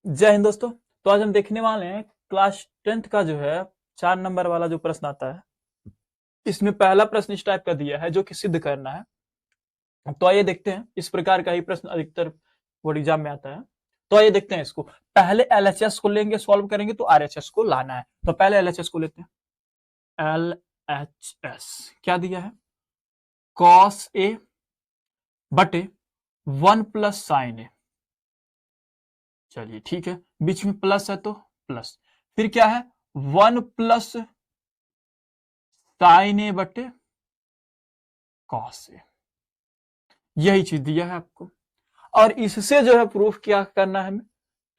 जय हिंद दोस्तों। तो आज हम देखने वाले हैं क्लास 10th का जो है 4 नंबर वाला जो प्रश्न आता है। इसमें पहला प्रश्न इस टाइप का दिया है जो कि सिद्ध करना है। तो आइए देखते हैं, इस प्रकार का ही प्रश्न अधिकतर बोर्ड एग्जाम में आता है। तो आइए देखते हैं इसको। पहले एलएचएस को लेंगे, सॉल्व करेंगे तो आरएचएस को लाना है। तो पहले एलएचएस को लेते हैं। एलएचएस क्या दिया है? कॉस ए बटे 1 + sin ए। चलिए ठीक है, बीच में प्लस है तो प्लस, फिर क्या है 1 + sin ए बटे कॉस ए। यही चीज दिया है आपको, और इससे जो है प्रूफ क्या करना है हमें,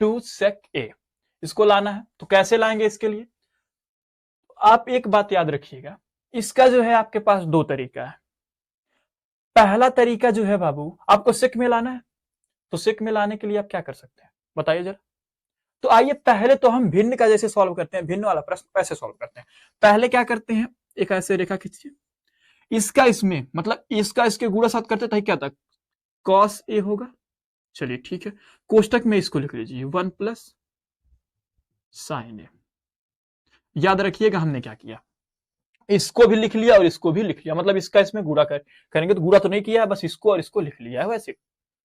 2sec a इसको लाना है। तो कैसे लाएंगे इसके लिए? आप एक बात याद रखिएगा, इसका जो है आपके पास दो तरीका है। पहला तरीका जो है बाबू, आपको सेक में लाना है। तो सेक में लाने के लिए आप क्या कर सकते हैं बताइए जरा। तो आइए पहले तो हम भिन्न का जैसे सॉल्व करते हैं, भिन्न वाला प्रश्न कैसे सॉल्व करते हैं। पहले क्या करते हैं, एक ऐसे रेखा खींचिए, इसका इसमें मतलब इसका इसके गुणा साथ करते थे, क्या था कॉस ए होगा। चलिए ठीक है, कोष्टक में इसको लिख लीजिए 1 + sin ए। याद रखिएगा हमने क्या किया, इसको भी लिख लिया और इसको भी लिख लिया, मतलब इसका इसमें गुणा करेंगे तो गुणा तो नहीं किया है, बस इसको और इसको लिख लिया है वैसे।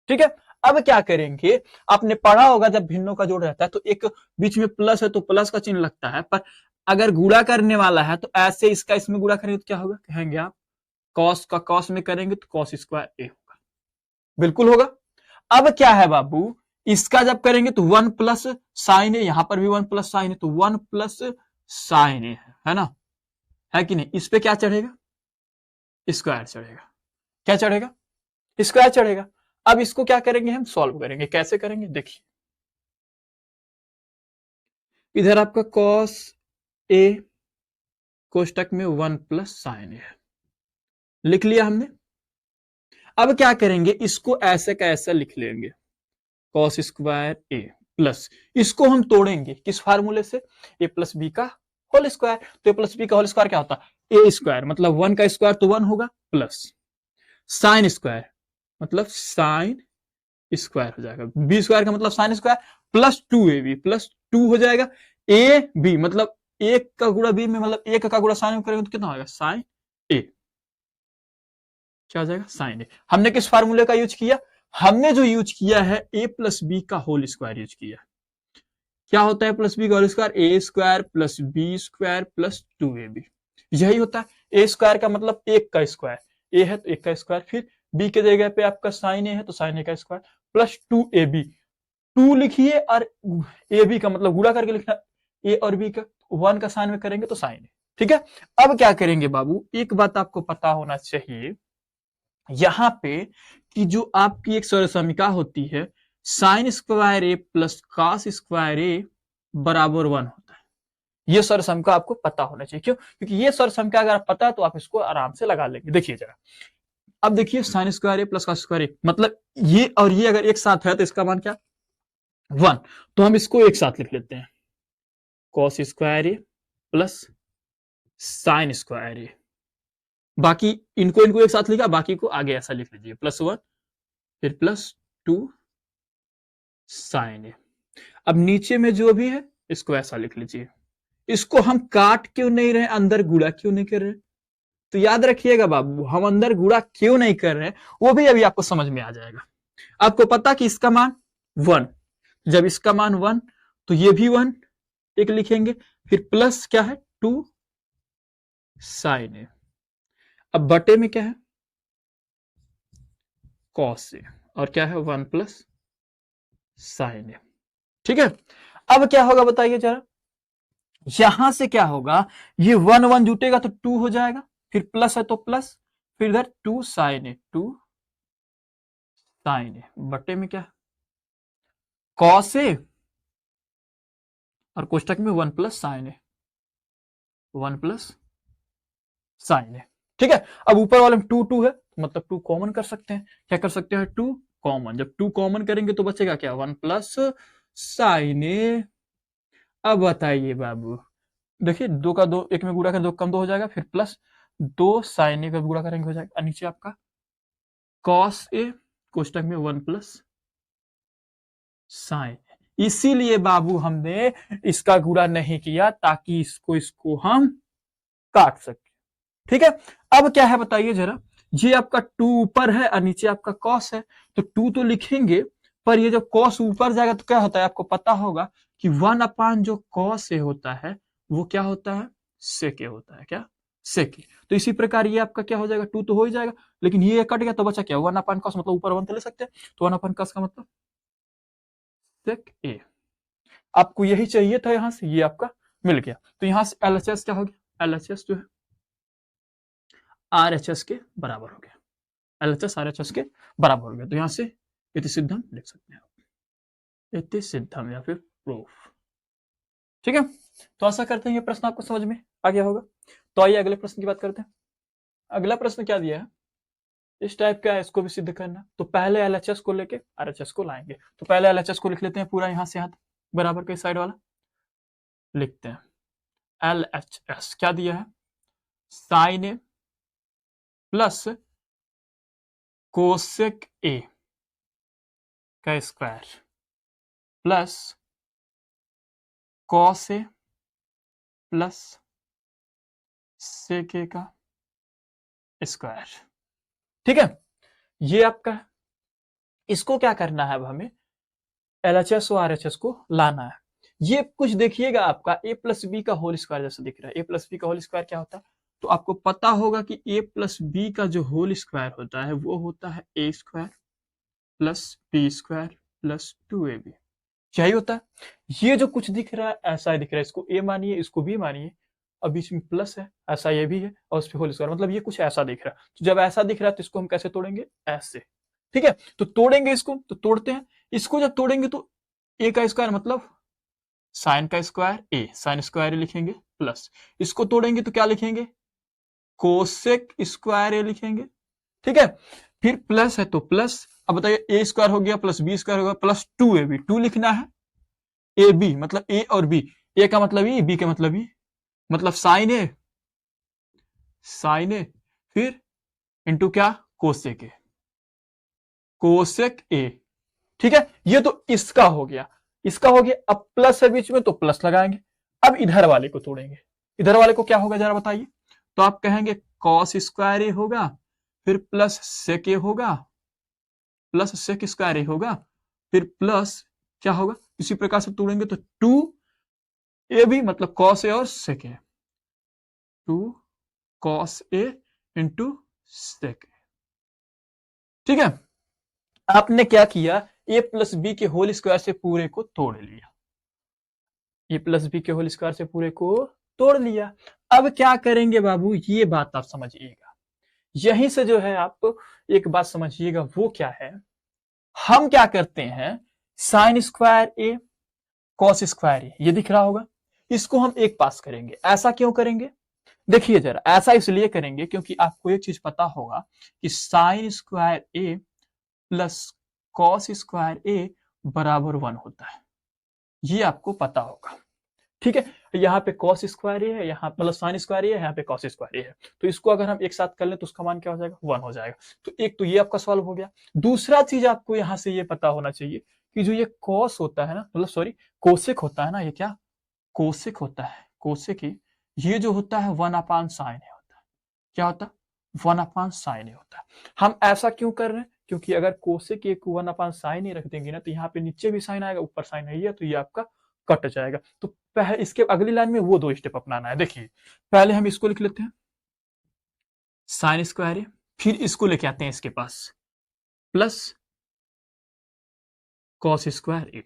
ठीक है, अब क्या करेंगे, आपने पढ़ा होगा जब भिन्नों का जोड़ रहता है तो एक बीच में प्लस है तो प्लस का चिन्ह लगता है, पर अगर गुणा करने वाला है तो ऐसे इसका इसमें गुणा करेंगे तो क्या होगा, कहेंगे आप कॉस का कॉस में करेंगे तो कॉस स्क्वायर ए होगा। बिल्कुल होगा। अब क्या है बाबू, इसका जब करेंगे तो 1 + sin ए, यहां पर भी 1 + sin ए, तो 1 + sin ए है ना, है कि नहीं। इस पे क्या चढ़ेगा, स्क्वायर चढ़ेगा। क्या चढ़ेगा, स्क्वायर चढ़ेगा। अब इसको क्या करेंगे, हम सॉल्व करेंगे। कैसे करेंगे देखिए, इधर आपका cos ए कोष्टक में 1 + sin ए है, लिख लिया हमने। अब क्या करेंगे, इसको ऐसे का ऐसा लिख लेंगे cos स्क्वायर ए प्लस, इसको हम तोड़ेंगे किस फार्मूले से, a + b का होल स्क्वायर। तो a + b का होल स्क्वायर क्या होता है, a स्क्वायर मतलब 1 का स्क्वायर तो 1 होगा, प्लस साइन स्क्वायर मतलब साइन स्क्वायर हो जाएगा, बी स्क्वायर का मतलब sine square, plus 2ab plus 2 हो जाएगा। ए बी मतलब एक का गुणा बी में, मतलब एक का गुणा साइन में करेंगे तो कितना होगा, साइन ए। क्या हो जाएगा, साइन ए। हमने किस फार्मूले का यूज किया, हमने जो यूज किया है a + b का होल स्क्वायर यूज किया। क्या होता है प्लस बी का whole square, a square plus b square plus 2ab। यही होता है, ए स्क्वायर का मतलब एक का स्क्वायर, ए है तो एक का स्क्वायर, फिर बी के जगह पे आपका साइन ए है तो साइन ए का स्क्वायर प्लस 2ab। 2 लिखिए और ए बी का मतलब गुणा करके लिखना, ए और बी का 1 का साइन में करेंगे तो साइन ए। ठीक है, अब क्या करेंगे बाबू, एक बात आपको पता होना चाहिए यहां पे कि जो आपकी एक सरसमिका होती है साइन स्क्वायर ए प्लस कॉस स्क्वायर ए बराबर 1 होता है। ये सरसमिका आपको पता होना चाहिए, क्यों, क्योंकि ये सरसमिका अगर आप पता है तो आप इसको आराम से लगा लेंगे। देखिए जरा, अब देखिए साइन स्क्वायर ए प्लस कॉस स्क्वायर ए मतलब ये और ये अगर एक साथ है तो इसका मान क्या 1, तो हम इसको एक साथ लिख लेते हैं कॉस स्क्वायर ए प्लस साइन स्क्वायर ए। बाकी इनको इनको एक साथ लिखा, बाकी को आगे ऐसा लिख लीजिए +1 फिर +2 साइन ए। अब नीचे में जो भी है इसको ऐसा लिख लीजिए। इसको हम काट क्यों नहीं रहे, अंदर गुणा क्यों नहीं कर रहे, तो याद रखिएगा बाबू, हम अंदर गुणा क्यों नहीं कर रहे वो भी अभी आपको समझ में आ जाएगा। आपको पता कि इसका मान 1, जब इसका मान 1 तो ये भी 1 एक लिखेंगे, फिर प्लस क्या है 2 साइन ए। अब बटे में क्या है कॉस ए, और क्या है 1 + साइन ए। ठीक है, अब क्या होगा बताइए जरा, यहां से क्या होगा, ये 1 1 जुटेगा तो 2 हो जाएगा, फिर प्लस है तो प्लस, फिर इधर 2 साइन ए, 2 साइन ए बटे में क्या कॉस ए और कोष्टक में 1 + साइन ए, 1 + साइन ए। ठीक है, अब ऊपर वाले में 2 2 है मतलब 2 कॉमन कर सकते हैं। क्या कर सकते हैं 2 कॉमन, जब 2 कॉमन करेंगे तो बचेगा क्या 1 + साइन ए। अब बताइए बाबू, देखिए 2 का 2 एक में गुणा करें 2 कम 2 हो जाएगा, फिर प्लस 2 साइन ए का गुणा करेंगे हो जाएगा, नीचे आपका कॉस ए कोष्टक में 1 + साइन। इसीलिए बाबू हमने इसका गुणा नहीं किया, ताकि इसको हम काट सके। ठीक है, अब क्या है बताइए जरा, ये आपका 2 ऊपर है और नीचे आपका कॉस है, तो 2 तो लिखेंगे, पर ये जब कॉस ऊपर जाएगा तो क्या होता है, आपको पता होगा कि 1 अपान जो कॉस ए होता है वो क्या होता है, सेक ए होता है। क्या, सेक ए। तो इसी प्रकार ये आपका क्या हो जाएगा, 2 तो हो ही जाएगा, लेकिन ये कट गया तो बचा क्या, 1 अपान कॉस, मतलब ऊपर 1 तो ले सकते हैं, तो 1 अपान कॉस का मतलब सेक ए। आपको यही चाहिए था, यहां से ये आपका मिल गया। तो यहां से एलएचएस क्या हो गया, एलएचएस जो है आरएचएस के बराबर हो गया, एलएचएस आरएचएस के बराबर हो गया। तो यहां से इति सिद्धम लिख सकते हैं, इति सिद्धम या फिर प्रूफ। ठीक है, तो आशा करते हैं ये प्रश्न आपको समझ में आ गया होगा। तो आइए अगले प्रश्न की बात करते हैं। अगला प्रश्न क्या दिया है, इस टाइप का है, इसको भी सिद्ध करना। तो पहले एलएचएस को लेके आरएचएस को लाएंगे। तो पहले एलएचएस को लिख लेते हैं पूरा, यहां से यहां बराबर के साइड वाला लिखते हैं। एलएचएस क्या दिया है, sin A plus cosec A का square plus cos A plus sec A का स्क्वायर। ठीक है, ये आपका है। इसको क्या करना है, अब हमें एलएचएस और आरएचएस को लाना है। ये कुछ देखिएगा आपका ए प्लस बी का होल स्क्वायर जैसा दिख रहा है। ए प्लस बी का होल स्क्वायर क्या होता है, तो आपको पता होगा कि ए प्लस बी का जो होल स्क्वायर होता है वो होता है a square plus b square plus 2ab, यही होता है। ये जो कुछ दिख रहा है ऐसा ही दिख रहा है, इसको ए मानिए, इसको बी मानिए, और बीच में प्लस है, ऐसा ये भी है, और उस पर होल स्क्वायर, मतलब ये कुछ ऐसा दिख रहा है। तो जब ऐसा दिख रहा है तो इसको हम कैसे तोड़ेंगे, ऐसे। ठीक है, तो तोड़ेंगे इसको, तो तोड़ते हैं इसको। जब तोड़ेंगे तो ए का स्क्वायर मतलब साइन का स्क्वायर ए, साइन स्क्वायर ए लिखेंगे, प्लस इसको तोड़ेंगे तो क्या लिखेंगे, कोसेक स्क्वायर ए लिखेंगे। ठीक है, फिर प्लस है तो प्लस, अब बताइए ए स्क्वायर हो गया प्लस बी स्क्वायर हो गया प्लस 2ab, 2 लिखना है, ए बी मतलब ए और बी, ए का मतलब ई, बी का मतलब ई, मतलब साइन ए, साइन ए, फिर इंटू क्या, कोसेक ए, कोसेक ए। ठीक है, ये तो इसका हो गया, इसका हो गया। अब प्लस है बीच में तो प्लस लगाएंगे। अब इधर वाले को तोड़ेंगे, इधर वाले को क्या होगा जरा बताइए। तो आप कहेंगे कॉस स्क्वायर ए होगा, फिर प्लस सेक ए होगा, प्लस सेक स्क्वायर ए होगा, फिर प्लस क्या होगा, इसी प्रकार से तोड़ेंगे तो 2 ए बी मतलब कॉस ए और सेक ए, 2 कॉस ए इंटू सेक ए। ठीक है, आपने क्या किया, ए प्लस बी के होल स्क्वायर से पूरे को तोड़ लिया, ए प्लस बी के होल स्क्वायर से पूरे को तोड़ लिया। अब क्या करेंगे बाबू, ये बात आप समझिएगा, यहीं से जो है आप एक बात समझिएगा, वो क्या है, हम क्या करते हैं, साइन स्क्वायर ए कॉस स्क्वायर ए, ये दिख रहा होगा, इसको हम एक पास करेंगे। ऐसा क्यों करेंगे, देखिए जरा, ऐसा इसलिए करेंगे क्योंकि आपको एक चीज पता होगा कि साइन स्क्वायर ए प्लस कॉस स्क्वायर ए बराबर 1 होता है, ये आपको पता होगा। ठीक है, यहाँ पे कॉस स्क्वायर ए है, यहाँ मतलब साइन स्क्वायर ए है, यहाँ पे कॉस स्क्वायर ए है, तो इसको अगर हम एक साथ कर लें तो उसका मान क्या हो जाएगा, 1 हो जाएगा। तो एक तो ये आपका सॉल्व हो गया। दूसरा चीज आपको यहाँ से ये पता होना चाहिए कि जो ये कॉस होता है ना, मतलब सॉरी कोसेक होता है ना, ये क्या कोसेक होता है, कोसेक ये जो होता है 1 अपान साइन ए होता है। क्या होता है, 1 अपान साइन ए होता है। हम ऐसा क्यों कर रहे हैं, क्योंकि अगर कोसेक ए को 1 अपान साइन ए रख देंगे ना, तो यहाँ पे नीचे भी साइन आएगा, ऊपर साइन है, तो ये आपका कट जाएगा। तो पहले इसके अगली लाइन में वो 2 स्टेप अपनाना है। देखिए पहले हम इसको लिख लेते हैं साइन स्क्वायर ए, फिर इसको लेके आते हैं इसके पास प्लस कॉस स्क्वायर ए।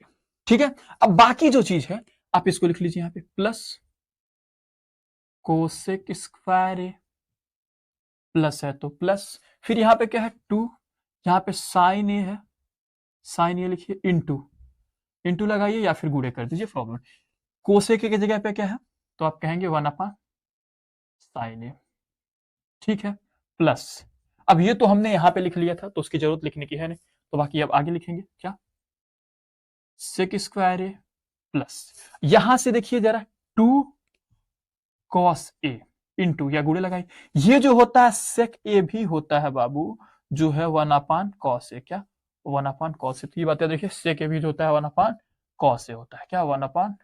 ठीक है, अब बाकी जो चीज है आप इसको लिख लीजिए यहाँ पे प्लस कोसेक स्क्वायर ए, प्लस है तो प्लस, फिर यहाँ पे क्या है 2, यहाँ पे साइन ए है, साइन ए लिखिए, इंटू लगाइए या फिर गुणे कर दीजिए, प्रॉब्लम। कोसेक की जगह पे क्या है, तो आप कहेंगे 1 अपान साइन ए। ठीक है, प्लस, अब ये तो हमने यहां पे लिख लिया था तो उसकी जरूरत लिखने की है नहीं, तो बाकी अब आगे लिखेंगे क्या, सेक स्क्वायर ए प्लस, यहां से देखिए जरा 2 कॉस ए इंटू या गुणे लगाइए, ये जो होता है सेक ए भी होता है बाबू, जो है 1 अपान कॉस ए, क्या 1 अपान कॉस ए। तो ये बात देखिए, सेक ए भी जो होता है 1 अपान कॉस ए होता है, क्या 1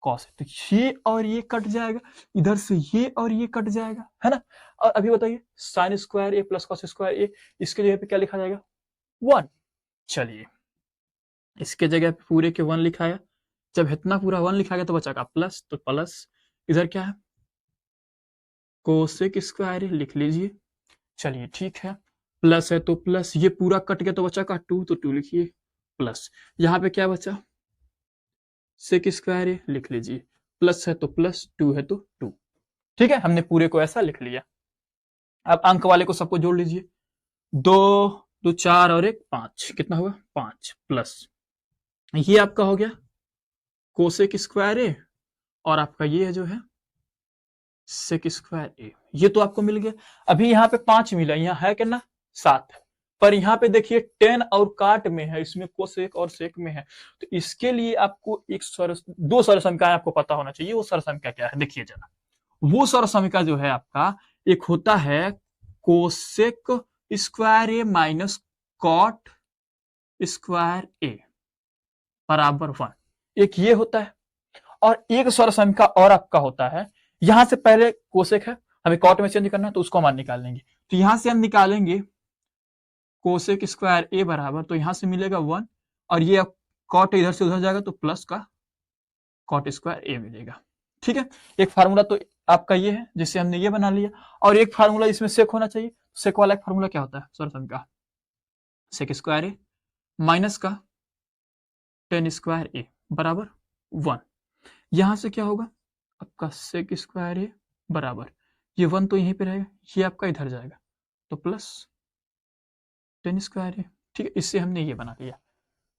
कॉस ए। तो ये और ये कट जाएगा, इधर से ये और ये कट जाएगा, है ना। और अभी बताइए साइन स्क्वायर ए प्लस कॉस स्क्वायर ए, इसके जगह पे क्या लिखा जाएगा 1। चलिए इसके जगह पे पूरे के 1 लिखाया, जब इतना पूरा 1 लिखा गया तो बचा का प्लस, तो प्लस इधर क्या है कोसेक स्क्वायर लिख लीजिए। चलिए ठीक है, प्लस है तो प्लस, ये पूरा कट गया तो बचा का 2, तो 2 लिखिए प्लस, यहाँ पे क्या बचा सेक स्क्वायर लिख लीजिए, प्लस है तो प्लस, 2 है तो 2। ठीक है, हमने पूरे को ऐसा लिख लिया। अब अंक वाले को सबको जोड़ लीजिए, 2 2 4 और 1 5, कितना हुआ 5, प्लस ये आपका हो गया कोसेक स्क्वायर ए, और आपका ये जो है सेक स्क्वायर ए, ये तो आपको मिल गया। अभी यहाँ पे 5 मिला, यहाँ है कितना 7, पर यहाँ पे देखिए 10 और काट में है, इसमें कोसेक और सेक में है, तो इसके लिए आपको एक दो सरल समीकरण आपको पता होना चाहिए। वो सरल समीकरण क्या है देखिए जरा, वो सरल समीकरण जो है आपका, एक होता है कोसेक स्क्वायर ए माइनस कॉट स्क्वायर ए बराबर 1, एक ये होता है। और एक सरल समीकरण और आपका होता है, यहां से पहले कोसेक है, हमें कॉट में चेंज करना है तो उसको हम निकाल लेंगे, तो यहां से हम निकालेंगे कोसेक स्क्वायर ए बराबर, तो यहां से मिलेगा 1, और ये कॉट इधर से उधर जाएगा तो प्लस का कॉट स्क्वायर ए मिलेगा। ठीक है, एक फार्मूला तो आपका ये है जिससे हमने ये बना लिया, और एक फार्मूला इसमें सेक होना चाहिए। सेक वाला एक फार्मूला क्या होता है सरल समीकरण, सेक स्क्वायर ए माइनस का टेन स्क्वायर ए बराबर 1। यहां से क्या होगा आपका सेक स्क्वायर ए बराबर, ये 1 तो यहीं पे रहेगा, ये आपका इधर जाएगा तो प्लस टेन स्क्वायर ए। ठीक है, इससे हमने ये बना लिया।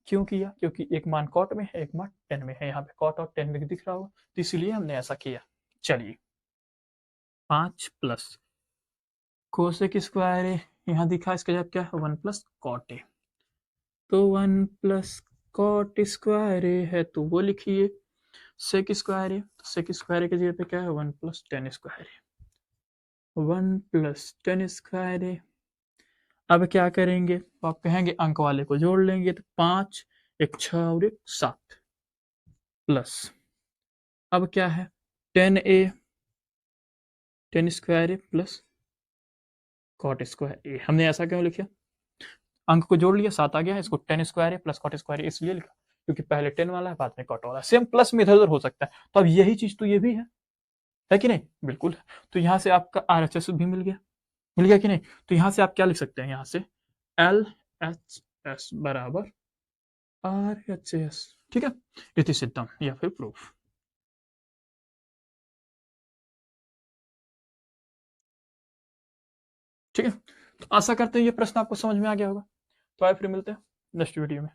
क्यों किया, क्योंकि एक मान कॉट में है एक मान टेन में है, यहाँ पे कॉट और टेन में दिख रहा होगा, तो इसलिए हमने ऐसा किया। चलिए 5 प्लस कोसेक स्क्वायर ए, यहाँ दिखा, इसका जवाब क्या है 1 प्लस कॉट ए, तो 1 प्लस कॉट स्क्वायर ए है तो वो लिखिए। सेक स्क्वायर ए, तो सेक स्क्वायर ए की जगह पे क्या है 1 प्लस टेन स्क्वायर ए, 1 प्लस टेन स्क्वायर ए। अब क्या करेंगे, तो आप कहेंगे अंक वाले को जोड़ लेंगे, तो 5 एक 6 और एक 7 प्लस, अब क्या है 10a टेन स्क्वायर ए प्लस कॉट स्क्वायर ए। हमने ऐसा क्यों लिखा, अंक को जोड़ लिया 7 आ गया, इसको टेन स्क्वायर ए प्लस कॉट स्क्वायर ए इसलिए लिखा क्योंकि पहले 10 वाला है बाद में कॉट वाला है। सेम प्लस में इधर उधर हो सकता है, तो अब यही चीज तो ये भी है कि नहीं, बिल्कुल। तो यहाँ से आपका RHS भी मिल गया कि नहीं। तो यहाँ से आप क्या लिख सकते हैं, यहाँ से LHS बराबर RHS। ठीक है, इति सिद्धम या फिर प्रूफ। ठीक है, तो आशा करते हैं ये प्रश्न आपको समझ में आ गया होगा। तो आइए फिर मिलते हैं नेक्स्ट वीडियो में।